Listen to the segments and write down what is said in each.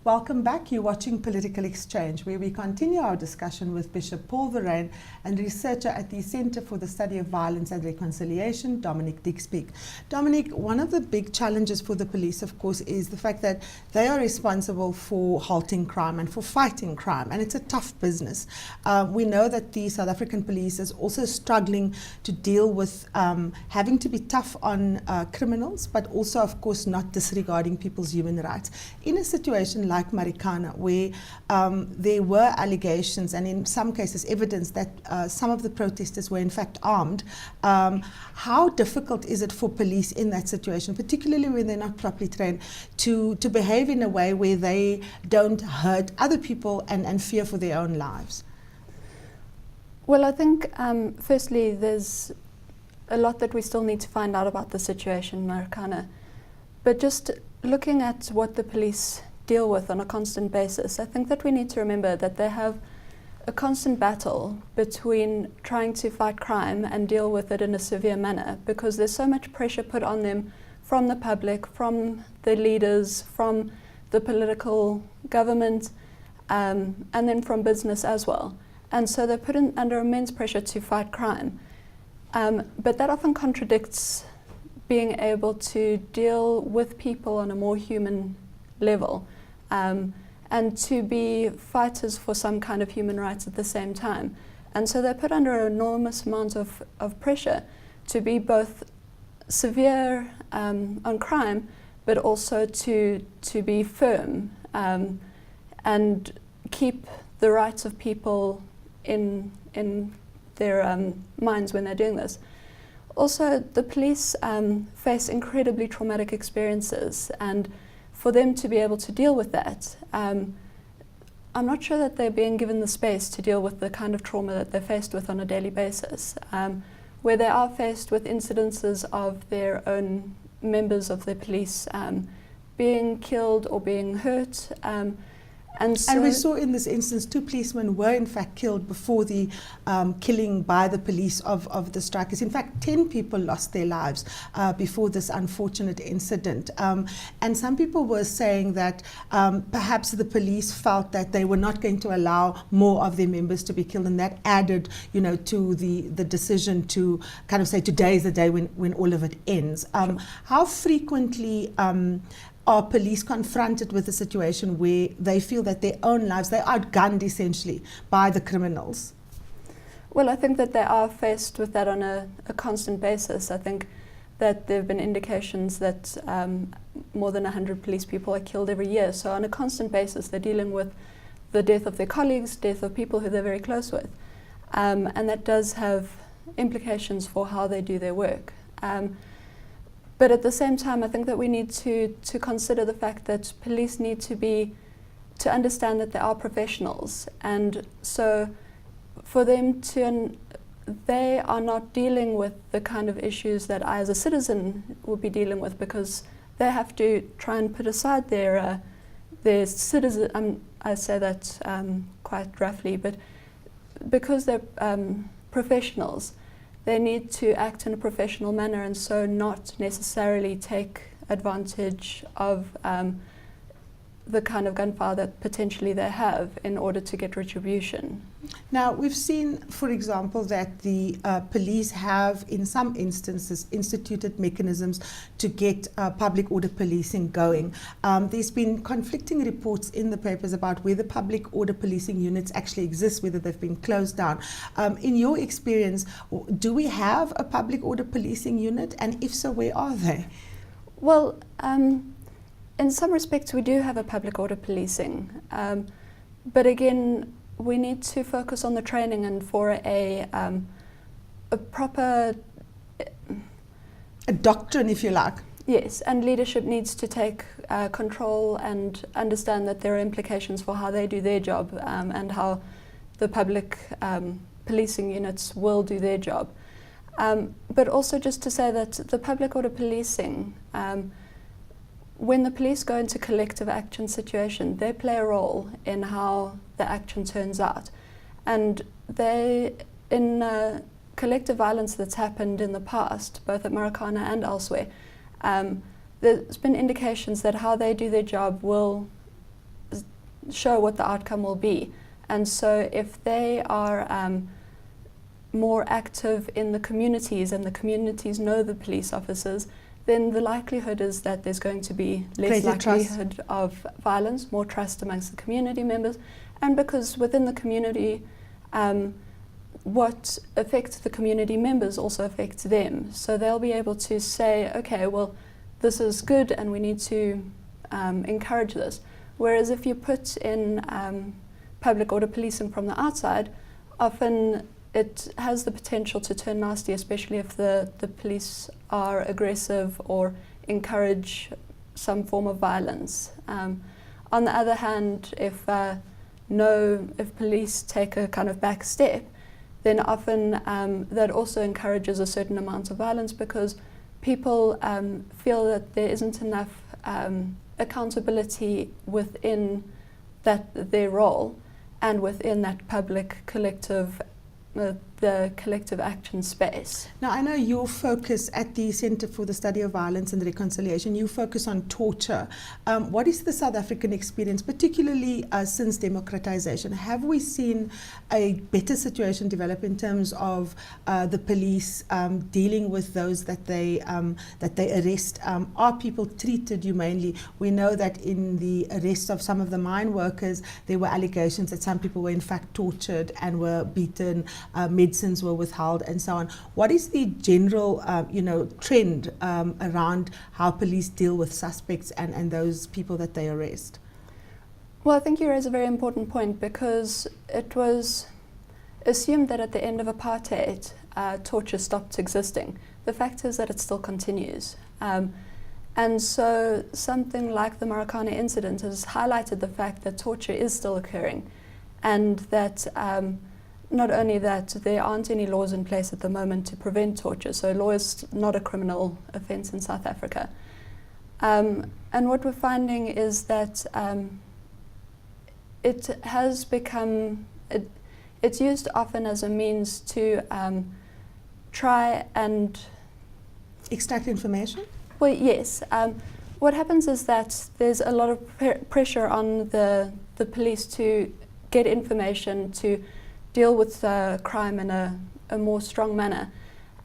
Welcome back. You're watching Political Exchange, where we continue our discussion with Bishop Paul Verryn and researcher at the Center for the Study of Violence and Reconciliation, Dominique Dixpeak. Dominique, one of the big challenges for the police, of course, is the fact that they are responsible for halting crime and for fighting crime, and it's a tough business. We know that the South African police is also struggling to deal with having to be tough on criminals, but also, of course, not disregarding people's human rights. In a situation like Marikana, where there were allegations and in some cases evidence that some of the protesters were in fact armed, how difficult is it for police in that situation, particularly when they're not properly trained, to behave in a way where they don't hurt other people and fear for their own lives? Well, I think firstly there's a lot that we still need to find out about the situation in Marikana, but just looking at what the police deal with on a constant basis, I think that we need to remember that they have a constant battle between trying to fight crime and deal with it in a severe manner, because there's so much pressure put on them from the public, from the leaders, from the political government, and then from business as well. And so they're put under immense pressure to fight crime. But that often contradicts being able to deal with people on a more human level, and to be fighters for some kind of human rights at the same time. And so they're put under an enormous amount of pressure to be both severe on crime, but also to be firm and keep the rights of people in their minds when they're doing this. Also, the police face incredibly traumatic experiences, and for them to be able to deal with that, I'm not sure that they're being given the space to deal with the kind of trauma that they're faced with on a daily basis, where they are faced with incidences of their own members of the police being killed or being hurt. And we saw in this instance 2 policemen were in fact killed before the killing by the police of the strikers. In fact, 10 people lost their lives before this unfortunate incident. And some people were saying that perhaps the police felt that they were not going to allow more of their members to be killed, and that added, to the decision to kind of say today is the day when all of it ends. How frequently are police confronted with a situation where they feel that their own lives, they're outgunned essentially by the criminals? Well, I think that they are faced with that on a constant basis. I think that there have been indications that more than 100 police people are killed every year. So on a constant basis, they're dealing with the death of their colleagues, death of people who they're very close with. And that does have implications for how they do their work. But at the same time, I think that we need to consider the fact that police need to understand that they are professionals. And so for them they are not dealing with the kind of issues that I as a citizen would be dealing with, because they have to try and put aside their citizen, I say that quite roughly, but because they're professionals, they need to act in a professional manner, and so not necessarily take advantage of the kind of gunfire that potentially they have in order to get retribution. Now, we've seen, for example, that the police have, in some instances, instituted mechanisms to get public order policing going. There's been conflicting reports in the papers about whether public order policing units actually exist, whether they've been closed down. In your experience, do we have a public order policing unit? And if so, where are they? Well, in some respects, we do have a public order policing, but again, we need to focus on the training and for a proper... a doctrine, if you like. Yes, and leadership needs to take control and understand that there are implications for how they do their job and how the public policing units will do their job. But also just to say that the public order policing, when the police go into collective action situation, they play a role in how the action turns out. And in collective violence that's happened in the past, both at Marikana and elsewhere, there's been indications that how they do their job will show what the outcome will be. And so if they are more active in the communities and the communities know the police officers, then the likelihood is that there's going to be less Greater likelihood of violence, more trust amongst the community members. And because within the community, what affects the community members also affects them. So they'll be able to say, okay, well, this is good and we need to encourage this. Whereas if you put in public order policing from the outside, often it has the potential to turn nasty, especially if the police are aggressive or encourage some form of violence. On the other hand, if police take a kind of back step, then often that also encourages a certain amount of violence, because people feel that there isn't enough accountability within their role and within that public collective the collective action space. Now, I know your focus at the Centre for the Study of Violence and Reconciliation, you focus on torture. What is the South African experience, particularly since democratization? Have we seen a better situation develop in terms of the police dealing with those that they arrest? Are people treated humanely? We know that in the arrest of some of the mine workers, there were allegations that some people were in fact tortured and were beaten, medicines were withheld, and so on. What is the general, trend around how police deal with suspects and those people that they arrest? Well, I think you raise a very important point, because it was assumed that at the end of apartheid, torture stopped existing. The fact is that it still continues. And so something like the Marikana incident has highlighted the fact that torture is still occurring, and that not only that, there aren't any laws in place at the moment to prevent torture. So law is not a criminal offence in South Africa. And what we're finding is that it has become, it's used often as a means to try and extract information? Well, yes. What happens is that there's a lot of pressure on the police to get information, to deal with crime in a more strong manner.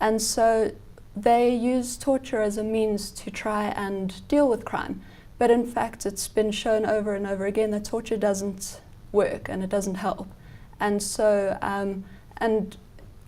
And so they use torture as a means to try and deal with crime. But in fact, it's been shown over and over again that torture doesn't work and it doesn't help. And so, and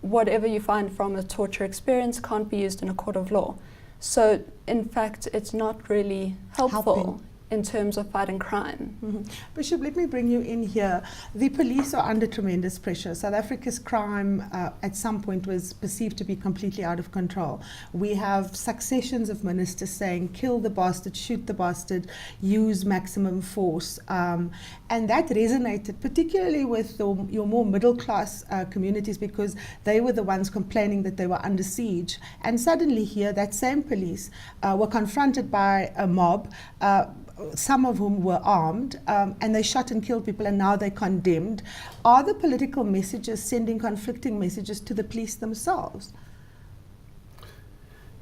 whatever you find from a torture experience can't be used in a court of law. So in fact, it's not really helpful in terms of fighting crime. Mm-hmm. Bishop, let me bring you in here. The police are under tremendous pressure. South Africa's crime at some point was perceived to be completely out of control. We have successions of ministers saying, kill the bastard, shoot the bastard, use maximum force. And that resonated particularly with your more middle class communities, because they were the ones complaining that they were under siege. And suddenly here, that same police were confronted by a mob, some of whom were armed, and they shot and killed people, and now they're condemned. Are the political messages sending conflicting messages to the police themselves?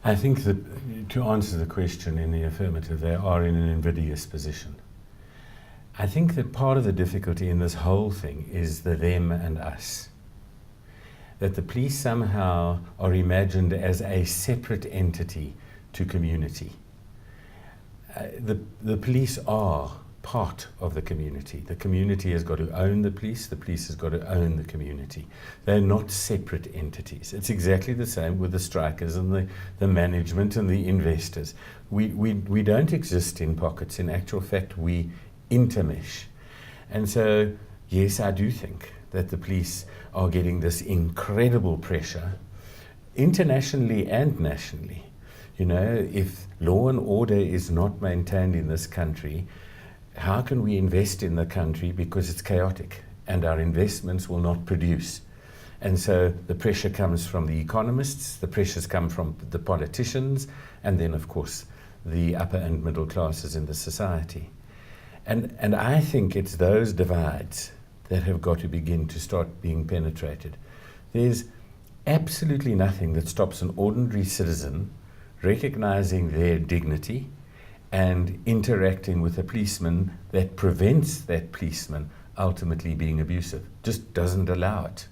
I think that to answer the question in the affirmative, they are in an invidious position. I think that part of the difficulty in this whole thing is the them and us. That the police somehow are imagined as a separate entity to community. The police are part of the community. The community has got to own the police has got to own the community. They're not separate entities. It's exactly the same with the strikers and the management and the investors. We don't exist in pockets. In actual fact, we intermesh. And so, yes, I do think that the police are getting this incredible pressure, internationally and nationally. You know, if law and order is not maintained in this country, how can we invest in the country? Because it's chaotic and our investments will not produce. And so the pressure comes from the economists, the pressures come from the politicians, and then, of course, the upper and middle classes in the society. And I think it's those divides that have got to begin to start being penetrated. There's absolutely nothing that stops an ordinary citizen recognizing their dignity and interacting with a policeman that prevents that policeman ultimately being abusive, just doesn't allow it.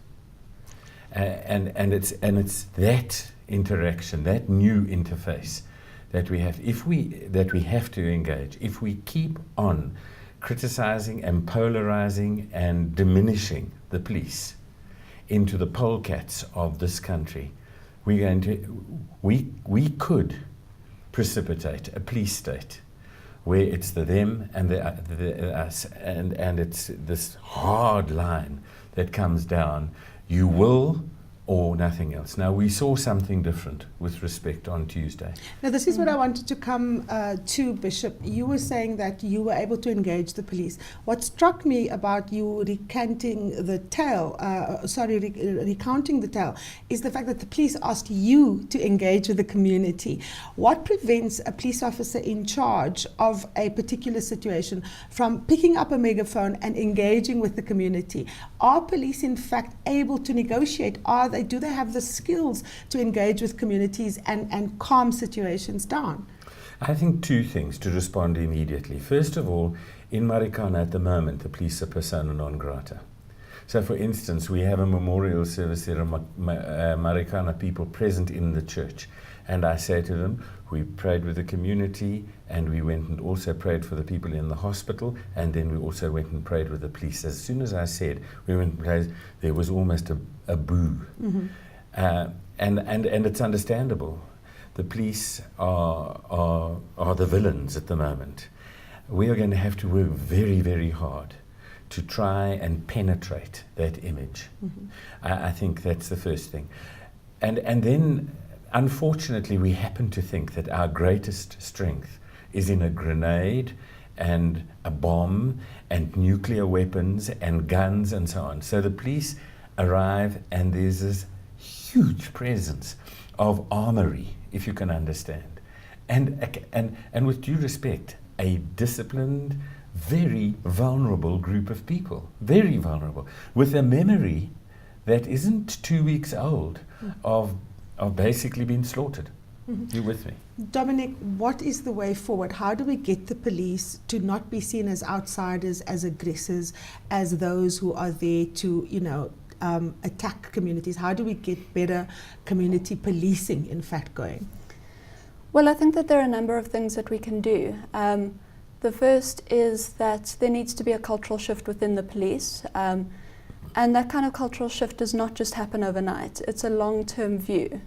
And it's that interaction, that new interface that we have to engage. If we keep on criticizing and polarizing and diminishing the police into the polecats of this country, we could precipitate a police state where it's the them and the us, and it's this hard line that comes down. You will or nothing else. Now, we saw something different with respect on Tuesday. Now, this is what I wanted to come to, Bishop. You were saying that you were able to engage the police. What struck me about you recounting the tale is the fact that the police asked you to engage with the community. What prevents a police officer in charge of a particular situation from picking up a megaphone and engaging with the community? Are police, in fact, able to negotiate? Do they have the skills to engage with communities and calm situations down? I think two things to respond immediately. First of all, in Marikana at the moment, the police are persona non grata. So, for instance, we have a memorial service. There are Marikana people present in the church. And I say to them, we prayed with the community, and we went and also prayed for the people in the hospital, and then we also went and prayed with the police. As soon as I said we went and prayed, there was almost a boo. Mm-hmm. And it's understandable. The police are the villains at the moment. We are going to have to work very, very hard to try and penetrate that image. Mm-hmm. I think that's the first thing. And then, unfortunately, we happen to think that our greatest strength is in a grenade and a bomb and nuclear weapons and guns and so on. So the police arrive and there's this huge presence of armory, if you can understand. And with due respect, a disciplined, very vulnerable group of people, very vulnerable, with a memory that isn't 2 weeks old of basically being slaughtered. Mm-hmm. You with me? Dominique, what is the way forward? How do we get the police to not be seen as outsiders, as aggressors, as those who are there to, attack communities? How do we get better community policing, in fact, going? Well, I think that there are a number of things that we can do. The first is that there needs to be a cultural shift within the police. And that kind of cultural shift does not just happen overnight. It's a long-term view.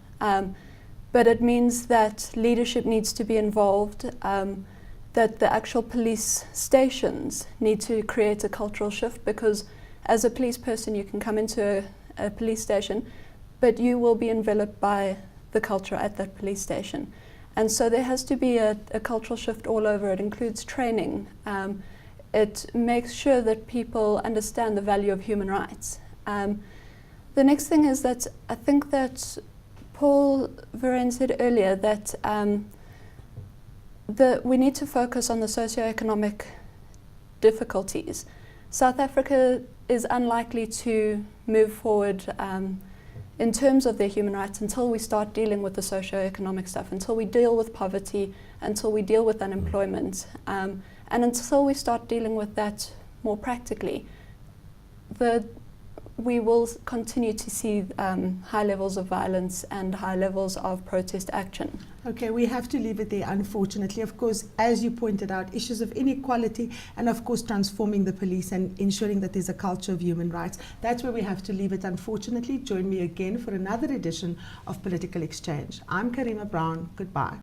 But it means that leadership needs to be involved, that the actual police stations need to create a cultural shift, because as a police person you can come into a police station, but you will be enveloped by the culture at that police station. And so there has to be a cultural shift all over. It includes training. It makes sure that people understand the value of human rights. The next thing is that I think that Paul Verryn said earlier that we need to focus on the socioeconomic difficulties. South Africa is unlikely to move forward in terms of their human rights until we start dealing with the socioeconomic stuff, until we deal with poverty, until we deal with unemployment, and until we start dealing with that more practically. We will continue to see high levels of violence and high levels of protest action. Okay, we have to leave it there, unfortunately. Of course, as you pointed out, issues of inequality and, of course, transforming the police and ensuring that there's a culture of human rights. That's where we have to leave it, unfortunately. Join me again for another edition of Political Exchange. I'm Karima Brown. Goodbye.